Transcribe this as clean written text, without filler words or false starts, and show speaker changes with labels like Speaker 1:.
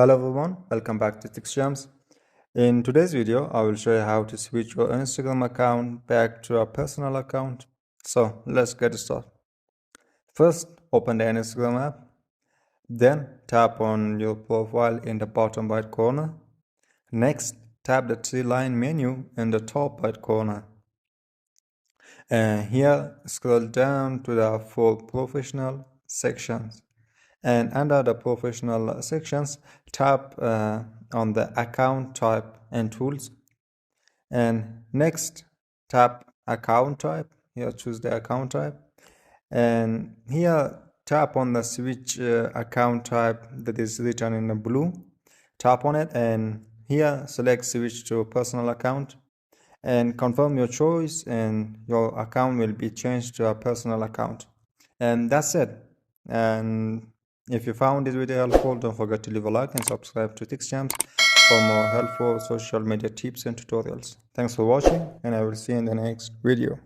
Speaker 1: Hello everyone, welcome back to TixJams. In today's video, I will show you how to switch your Instagram account back to a personal account. So let's get started. First, open the Instagram app. Then tap on your profile in the bottom right corner. Next, tap the three-line menu in the top right corner. And here, scroll down to the For Professional sections. And under the professional sections, tap on the account type and tools. And next, tap account type. Here, choose the account type. And here, tap on the switch account type that is written in the blue. Tap on it, and here, select switch to personal account. And confirm your choice, and your account will be changed to a personal account. And that's it. And if you found this video helpful, don't forget to leave a like and subscribe to TixJams for more helpful social media tips and tutorials. Thanks for watching, and I will see you in the next video.